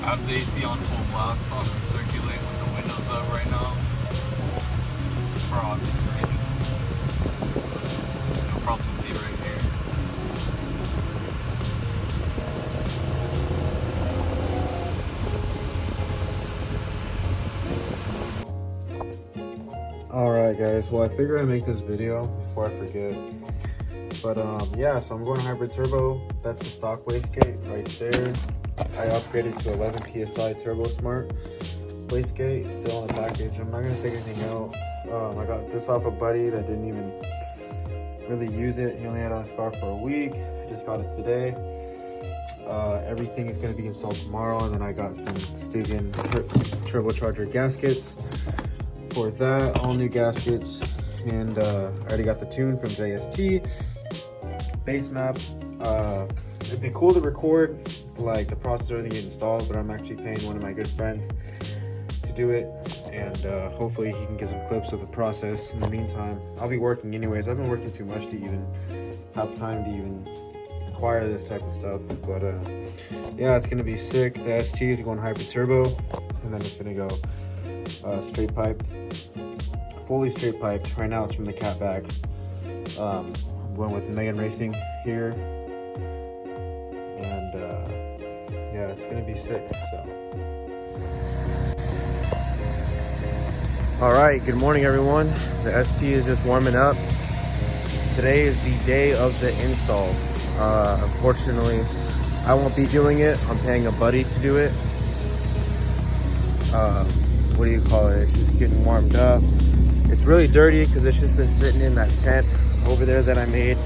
I have the AC on full blast on and circulate with the windows up right now. For obvious reasons. You'll probably see right here. Alright guys, well I figured I'd make this video before I forget. But yeah, so I'm going hybrid turbo. That's the stock wastegate right there. I upgraded to 11 PSI Turbo Smart wastegate. It's still in the package. I'm not gonna take anything out. I got this off a buddy that didn't even really use it. He only had it on his car for a week. I just got it today. Everything is gonna be installed tomorrow, and then I got some Stuggen turbocharger gaskets. For that, all new gaskets, and I already got the tune from JST. Base map. It'd be cool to record like the process of everything get installed, but I'm actually paying one of my good friends to do it, and hopefully he can get some clips of the process. In the meantime, I'll be working anyways. I've been working too much to even have time to even acquire this type of stuff, but yeah, it's gonna be sick. The ST is going hybrid turbo, and then it's gonna go straight piped, fully straight piped. Right now it's from the catback. Going with Megan Racing here, and yeah, it's gonna be sick. So all right, good morning everyone. The ST is just warming up. Today is the day of the install. Unfortunately, I won't be doing it. I'm paying a buddy to do it. What do you call it? It's just getting warmed up. It's really dirty because it's just been sitting in that tent over there that I made,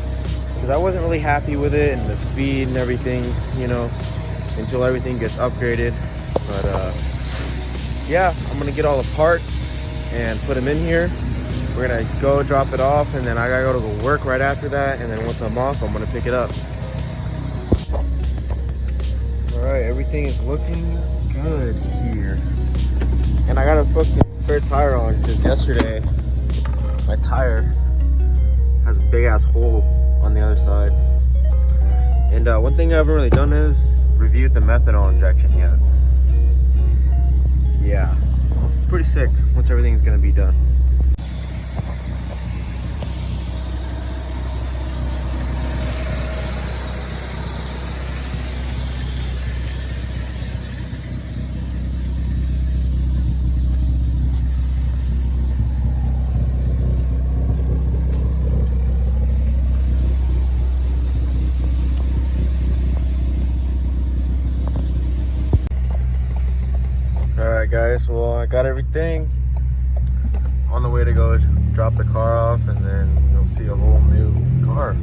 because I wasn't really happy with it and the speed and everything, you know, until everything gets upgraded. But yeah, I'm gonna get all the parts and put them in here. We're gonna go drop it off, and then I gotta go to work right after that, and then once I'm off, I'm gonna pick it up. All right, everything is looking good here. And I got a fucking spare tire on, because yesterday my tire has a big ass hole on the other side. And one thing I haven't really done is reviewed the methanol injection yet. Yeah, pretty sick once everything's gonna be done. Alright guys, well I got everything. On the way to go drop the car off, and then you'll see a whole new car.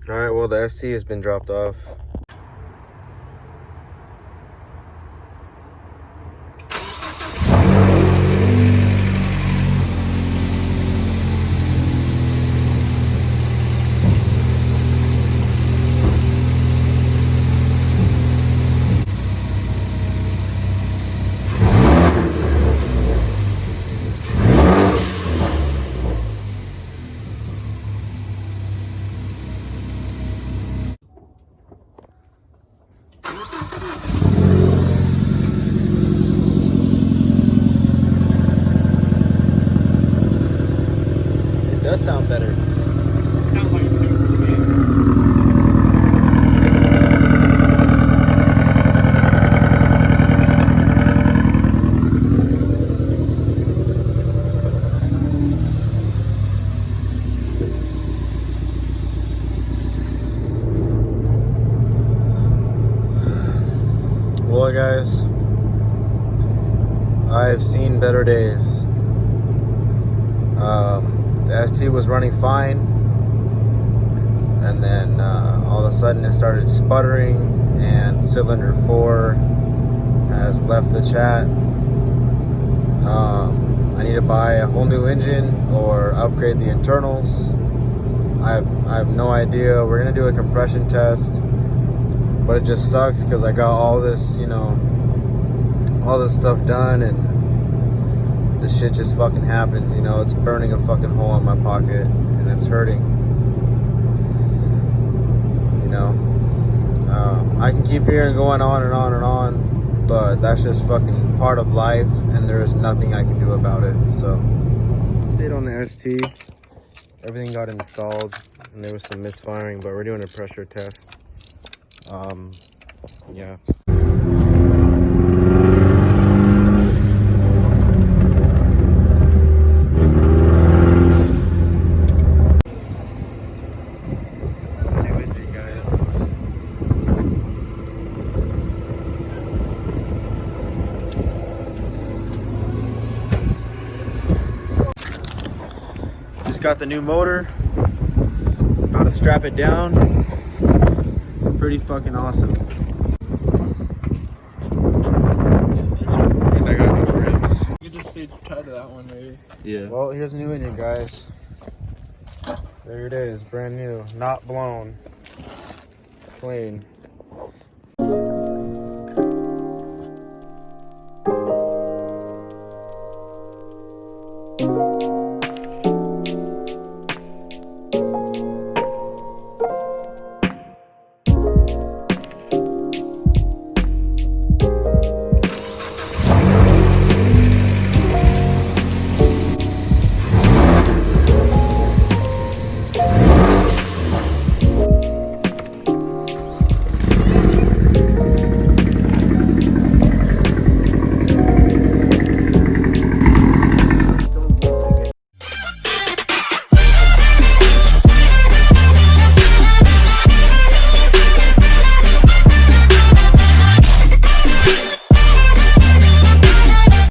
Alright, well the ST has been dropped off. It does sound better. Sounds like a super game. Well guys, I've seen better days. The ST was running fine, and then all of a sudden it started sputtering, and cylinder 4 has left the chat. I need to buy a whole new engine or upgrade the internals. I have no idea. We're gonna do a compression test But it just sucks because I got all this, you know, all this stuff done, and this shit just fucking happens, you know. It's burning a fucking hole in my pocket, and it's hurting, you know. I can keep hearing going on and on and on, but that's just fucking part of life, and there is nothing I can do about it. So, update on the ST. Everything got installed, and there was some misfiring, but we're doing a pressure test. Yeah. New engine, guys. Just got the new motor. About to strap it down. Pretty fucking awesome. And I got new rims. You could just say try to that one maybe. Yeah. Well, here's the new engine, guys. There it is, brand new, not blown, clean.